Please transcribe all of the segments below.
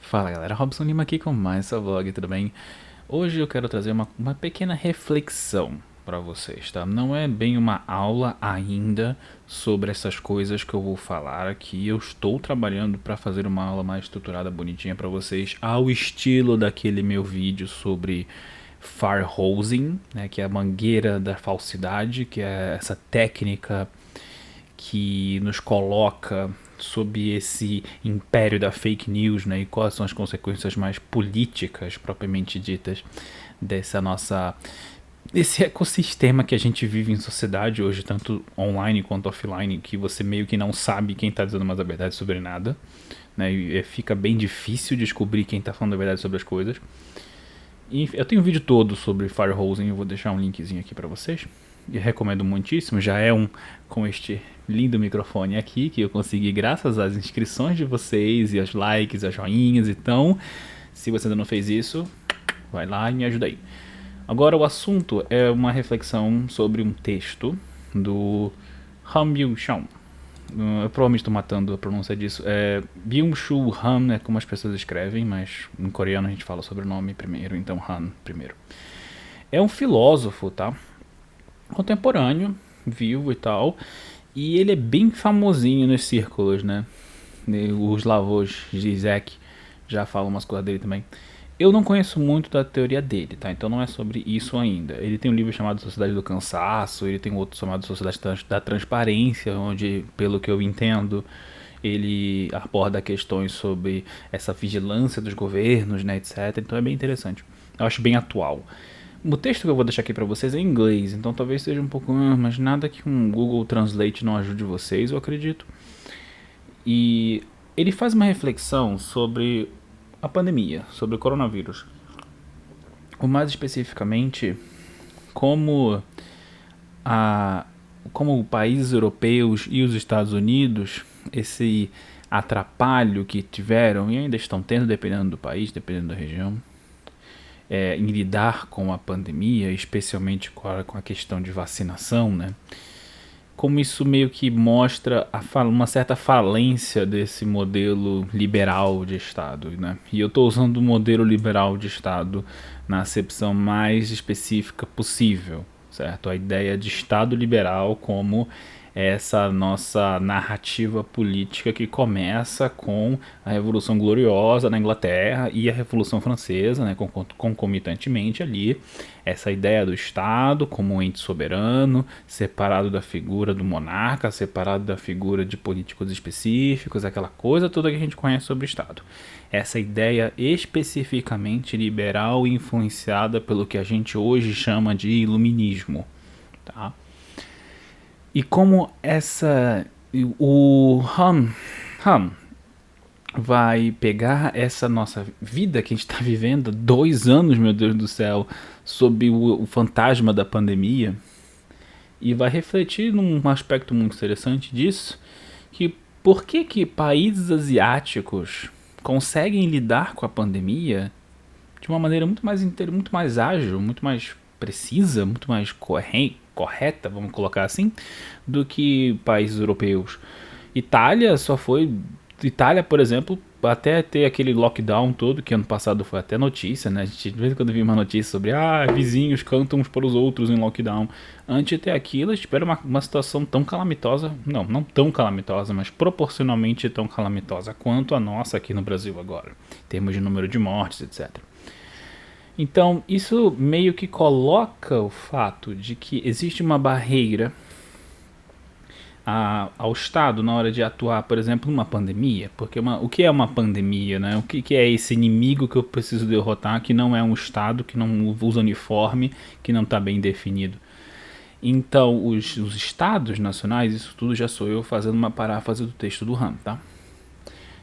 Fala galera, Robson Lima aqui com mais seu vlog, tudo bem? Hoje eu quero trazer uma pequena reflexão para vocês, tá? Não é bem uma aula ainda sobre essas coisas que eu vou falar aqui. Eu estou trabalhando para fazer uma aula mais estruturada, bonitinha para vocês, ao estilo daquele meu vídeo sobre firehosing, né? Que é a mangueira da falsidade, que é essa técnica que nos coloca sob esse império da fake news, né? E quais são as consequências mais políticas propriamente ditas dessa nossa esse ecossistema que a gente vive em sociedade hoje, tanto online quanto offline, que você meio que não sabe quem está dizendo mais a verdade sobre nada, né? E fica bem difícil descobrir quem está falando a verdade sobre as coisas. E eu tenho um vídeo todo sobre firehosing, eu vou deixar um linkzinho aqui para vocês. E recomendo muitíssimo, já é com este lindo microfone aqui que eu consegui graças às inscrições de vocês e aos likes, aos joinhas. Então, se você ainda não fez isso, vai lá e me ajuda aí. Agora o assunto é uma reflexão sobre um texto do Han Byung-chul. Eu provavelmente estou matando a pronúncia disso. Byung-chul Han é como as pessoas escrevem, mas em coreano a gente fala sobre o nome primeiro, então Han primeiro. É um filósofo, tá? Contemporâneo, vivo e tal, e ele é bem famosinho nos círculos, né? Os Lavos Zizek já falam umas coisas dele também. Eu não conheço muito da teoria dele, tá? Então não é sobre isso ainda. Ele tem um livro chamado Sociedade do Cansaço, ele tem outro chamado Sociedade da Transparência, onde, pelo que eu entendo, ele aborda questões sobre essa vigilância dos governos, né, etc. Então é bem interessante. Eu acho bem atual. O texto que eu vou deixar aqui pra vocês é em inglês, então talvez seja um pouco, mas nada que um Google Translate não ajude vocês, eu acredito. E ele faz uma reflexão sobre a pandemia, sobre o coronavírus. Ou mais especificamente, como como países europeus e os Estados Unidos, esse atrapalho que tiveram e ainda estão tendo, dependendo do país, dependendo da região, em lidar com a pandemia, especialmente com a questão de vacinação, né? Como isso meio que mostra uma certa falência desse modelo liberal de Estado, né? E eu estou usando o modelo liberal de Estado na acepção mais específica possível, certo? A ideia de Estado liberal como essa nossa narrativa política que começa com a Revolução Gloriosa na Inglaterra e a Revolução Francesa, né, concomitantemente ali, essa ideia do Estado como um ente soberano, separado da figura do monarca, separado da figura de políticos específicos, aquela coisa toda que a gente conhece sobre o Estado. Essa ideia especificamente liberal e influenciada pelo que a gente hoje chama de iluminismo, tá? E como o Ham vai pegar essa nossa vida que a gente está vivendo, 2 anos, meu Deus do céu, sob o fantasma da pandemia, e vai refletir num aspecto muito interessante disso, que por que países asiáticos conseguem lidar com a pandemia de uma maneira muito mais ágil, muito mais precisa, muito mais correta, vamos colocar assim, do que países europeus. Itália só foi. Itália, por exemplo, até ter aquele lockdown todo, que ano passado foi até notícia, né? A gente de vez em quando viu uma notícia sobre vizinhos cantam uns para os outros em lockdown. Antes de ter aquilo, eles tiveram uma situação tão calamitosa, não tão calamitosa, mas proporcionalmente tão calamitosa quanto a nossa aqui no Brasil agora, em termos de número de mortes, etc. Então, isso meio que coloca o fato de que existe uma barreira ao Estado na hora de atuar, por exemplo, numa pandemia. Porque o que é uma pandemia, né? O que é esse inimigo que eu preciso derrotar, que não é um Estado, que não usa uniforme, que não está bem definido. Então, os Estados nacionais, isso tudo já sou eu fazendo uma paráfrase do texto do Ham, tá?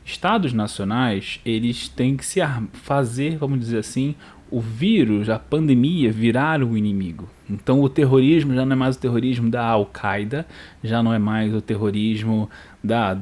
Estados nacionais, eles têm que fazer, vamos dizer assim, o vírus, a pandemia, virar o inimigo. Então o terrorismo já não é mais o terrorismo da Al-Qaeda, já não é mais o terrorismo da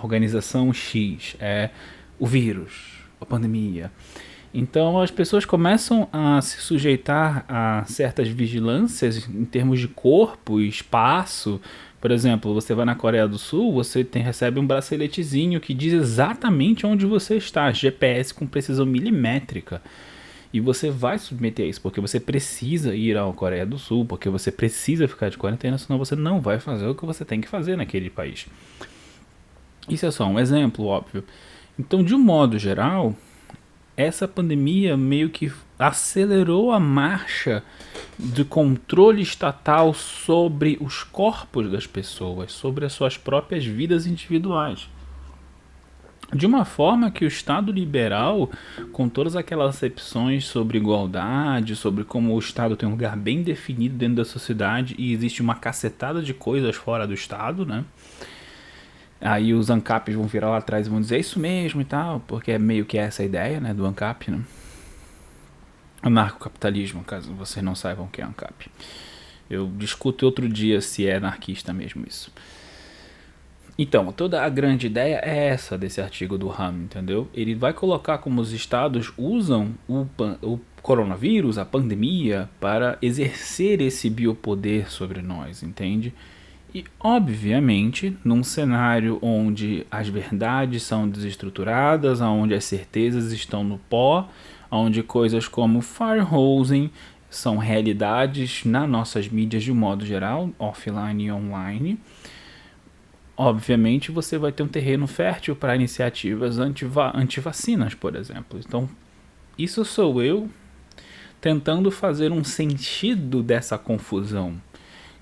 organização X, é o vírus, a pandemia. Então as pessoas começam a se sujeitar a certas vigilâncias em termos de corpo e espaço Por exemplo, você vai na Coreia do Sul, você recebe um braceletezinho que diz exatamente onde você está, GPS com precisão milimétrica. E você vai submeter a isso, porque você precisa ir à Coreia do Sul, porque você precisa ficar de quarentena, senão você não vai fazer o que você tem que fazer naquele país. Isso é só um exemplo, óbvio. Então, de um modo geral, essa pandemia meio que acelerou a marcha de controle estatal sobre os corpos das pessoas, sobre as suas próprias vidas individuais. De uma forma que o Estado liberal, com todas aquelas acepções sobre igualdade, sobre como o Estado tem um lugar bem definido dentro da sociedade e existe uma cacetada de coisas fora do Estado, né? Aí os ANCAPs vão virar lá atrás e vão dizer isso mesmo e tal, porque é meio que essa a ideia, né, do ANCAP, né? Anarcocapitalismo, caso vocês não saibam o que é ANCAP. Eu discuto outro dia se é anarquista mesmo isso. Então, toda a grande ideia é essa desse artigo do Ham, entendeu? Ele vai colocar como os estados usam o coronavírus, a pandemia, para exercer esse biopoder sobre nós, entende? E, obviamente, num cenário onde as verdades são desestruturadas, onde as certezas estão no pó, onde coisas como firehosing são realidades nas nossas mídias de um modo geral, offline e online, obviamente você vai ter um terreno fértil para iniciativas antivacinas, por exemplo. Então, isso sou eu tentando fazer um sentido dessa confusão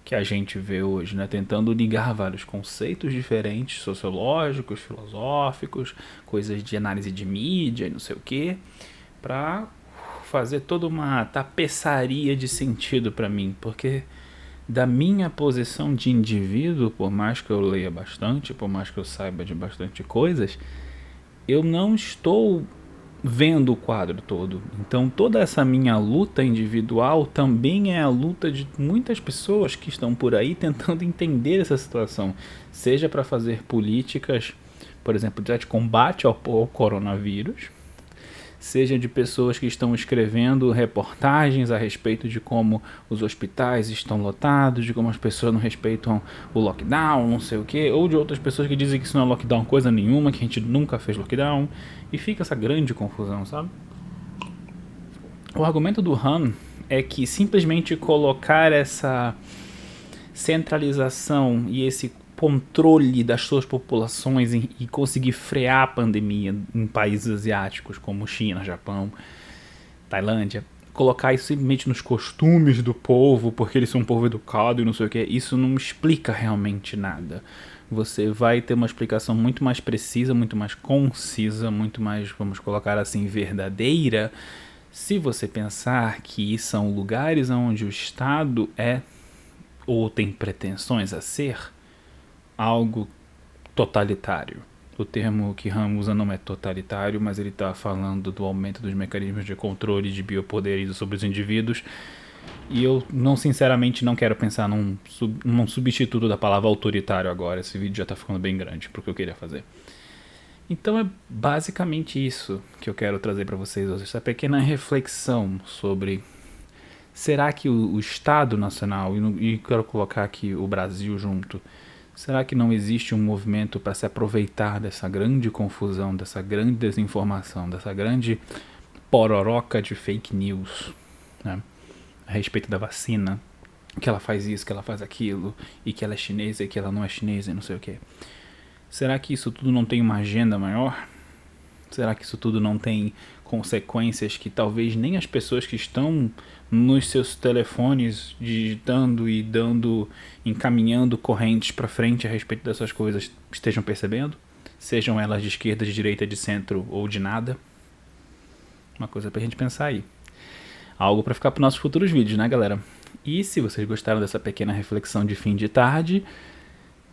que a gente vê hoje, né? Tentando ligar vários conceitos diferentes, sociológicos, filosóficos, coisas de análise de mídia e não sei o que, para fazer toda uma tapeçaria de sentido para mim, porque da minha posição de indivíduo, por mais que eu leia bastante, por mais que eu saiba de bastante coisas, eu não estou vendo o quadro todo. Então toda essa minha luta individual também é a luta de muitas pessoas que estão por aí tentando entender essa situação, seja para fazer políticas, por exemplo, de combate ao coronavírus, seja de pessoas que estão escrevendo reportagens a respeito de como os hospitais estão lotados, de como as pessoas não respeitam o lockdown, não sei o que, ou de outras pessoas que dizem que isso não é lockdown coisa nenhuma, que a gente nunca fez lockdown, e fica essa grande confusão, sabe? O argumento do Han é que simplesmente colocar essa centralização e esse controle das suas populações e conseguir frear a pandemia em países asiáticos como China, Japão, Tailândia, colocar isso simplesmente nos costumes do povo, porque eles são um povo educado e não sei o que, isso não explica realmente nada. Você vai ter uma explicação muito mais precisa, muito mais concisa, muito mais, vamos colocar assim, verdadeira, se você pensar que são lugares onde o Estado é ou tem pretensões a ser algo totalitário. O termo que Ham usa não é totalitário, mas ele está falando do aumento dos mecanismos de controle de biopoderes sobre os indivíduos. E eu, não sinceramente, não quero pensar num substituto da palavra autoritário agora. Esse vídeo já está ficando bem grande para o que eu queria fazer. Então é basicamente isso que eu quero trazer para vocês hoje. Essa pequena reflexão sobre... será que o Estado Nacional, e quero colocar aqui o Brasil junto... será que não existe um movimento para se aproveitar dessa grande confusão, dessa grande desinformação, dessa grande pororoca de fake news, né, a respeito da vacina, que ela faz isso, que ela faz aquilo, e que ela é chinesa e que ela não é chinesa e não sei o que? Será que isso tudo não tem uma agenda maior? Será que isso tudo não tem consequências que talvez nem as pessoas que estão nos seus telefones digitando e encaminhando correntes para frente a respeito dessas coisas estejam percebendo? Sejam elas de esquerda, de direita, de centro ou de nada? Uma coisa pra gente pensar aí. Algo para ficar para nossos futuros vídeos, né, galera? E se vocês gostaram dessa pequena reflexão de fim de tarde,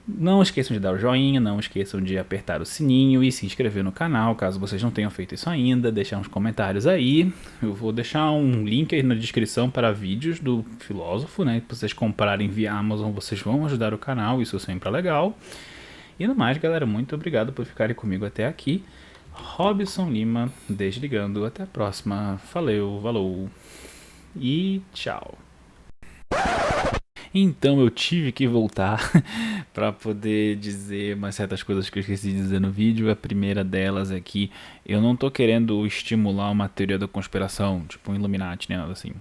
não esqueçam de dar o joinha, não esqueçam de apertar o sininho e se inscrever no canal, caso vocês não tenham feito isso ainda, deixar uns comentários aí. Eu vou deixar um link aí na descrição para vídeos do filósofo, né? Se vocês comprarem via Amazon, vocês vão ajudar o canal, isso sempre é legal. E no mais, galera, muito obrigado por ficarem comigo até aqui. Robson Lima, desligando, até a próxima. Valeu, falou e tchau. Então eu tive que voltar para poder dizer umas certas coisas que eu esqueci de dizer no vídeo. A primeira delas é que eu não tô querendo estimular uma teoria da conspiração, tipo um Illuminati, nem nada assim.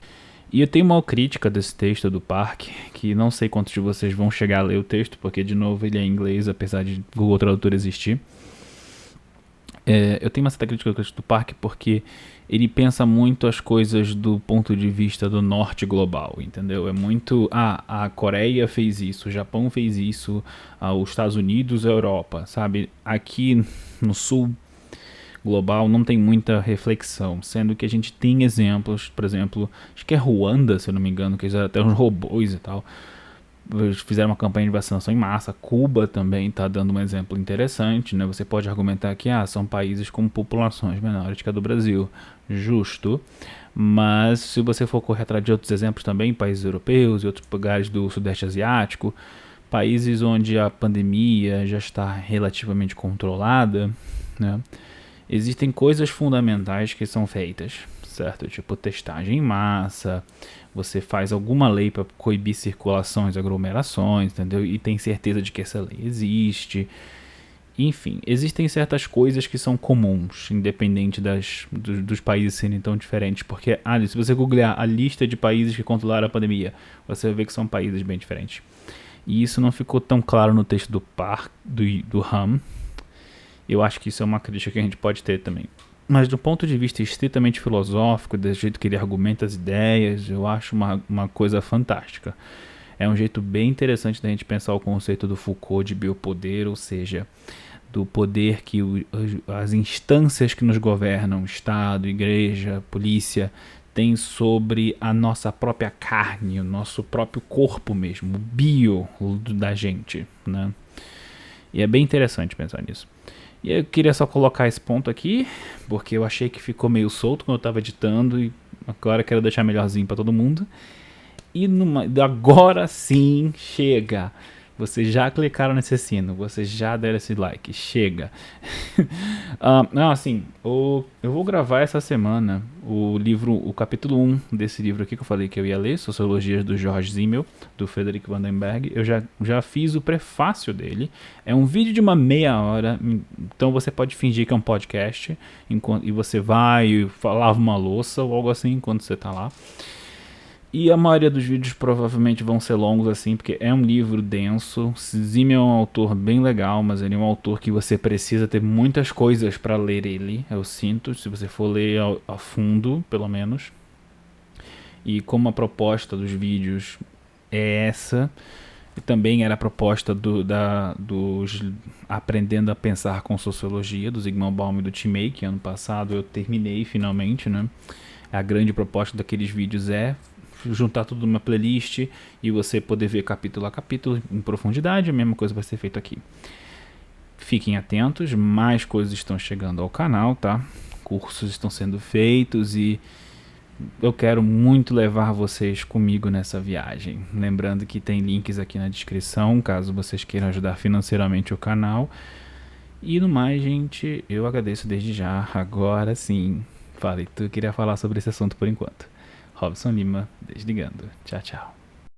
E eu tenho uma crítica desse texto do Park, que não sei quantos de vocês vão chegar a ler o texto, porque de novo ele é em inglês, apesar de Google Tradutor existir. Eu tenho uma certa crítica do Park porque ele pensa muito as coisas do ponto de vista do norte global, entendeu? É muito, a Coreia fez isso, o Japão fez isso, os Estados Unidos, a Europa, sabe? Aqui no sul global não tem muita reflexão, sendo que a gente tem exemplos, por exemplo, acho que é Ruanda, se eu não me engano, que eles eram até uns robôs e tal. Eles fizeram uma campanha de vacinação em massa. Cuba também está dando um exemplo interessante, né? Você pode argumentar que são países com populações menores que a do Brasil, justo. Mas se você for correr atrás de outros exemplos também, países europeus e outros lugares do Sudeste Asiático, países onde a pandemia já está relativamente controlada, né? Existem coisas fundamentais que são feitas, certo? Tipo testagem em massa, você faz alguma lei para coibir circulações, aglomerações, entendeu? E tem certeza de que essa lei existe. Enfim, existem certas coisas que são comuns, independente dos países serem tão diferentes. Porque, se você googlear a lista de países que controlaram a pandemia, você vai ver que são países bem diferentes. E isso não ficou tão claro no texto do Ham. Eu acho que isso é uma crítica que a gente pode ter também. Mas do ponto de vista estritamente filosófico, do jeito que ele argumenta as ideias, eu acho uma coisa fantástica. É um jeito bem interessante da gente pensar o conceito do Foucault de biopoder, ou seja, do poder que as instâncias que nos governam, Estado, Igreja, Polícia, têm sobre a nossa própria carne, o nosso próprio corpo mesmo, o bio da gente, né? E é bem interessante pensar nisso. E eu queria só colocar esse ponto aqui, porque eu achei que ficou meio solto quando eu estava editando e agora quero deixar melhorzinho para todo mundo. E agora sim, chega! Vocês já clicaram nesse sino, vocês já deram esse like, chega! Não, assim, eu vou gravar essa semana o capítulo 1 desse livro aqui que eu falei que eu ia ler, Sociologia do George Simmel, do Frederick Vandenberg. Eu já fiz o prefácio dele. É um vídeo de uma meia hora, então você pode fingir que é um podcast, e você vai e lava uma louça ou algo assim enquanto você tá lá. E a maioria dos vídeos provavelmente vão ser longos assim, porque é um livro denso. Simmel é um autor bem legal, mas ele é um autor que você precisa ter muitas coisas para ler ele, eu sinto, se você for ler a fundo, pelo menos. E como a proposta dos vídeos é essa, e também era a proposta dos Aprendendo a Pensar com Sociologia, do Zygmunt Bauman e do Tim May, que ano passado eu terminei finalmente, né? A grande proposta daqueles vídeos é juntar tudo numa playlist e você poder ver capítulo a capítulo em profundidade. A mesma coisa vai ser feita aqui. Fiquem atentos, mais coisas estão chegando ao canal, tá? Cursos estão sendo feitos e eu quero muito levar vocês comigo nessa viagem. Lembrando que tem links aqui na descrição, caso vocês queiram ajudar financeiramente o canal. E no mais, gente, eu agradeço desde já. Agora sim, falei, tu queria falar sobre esse assunto por enquanto. Robson Lima, desligando. Tchau, tchau.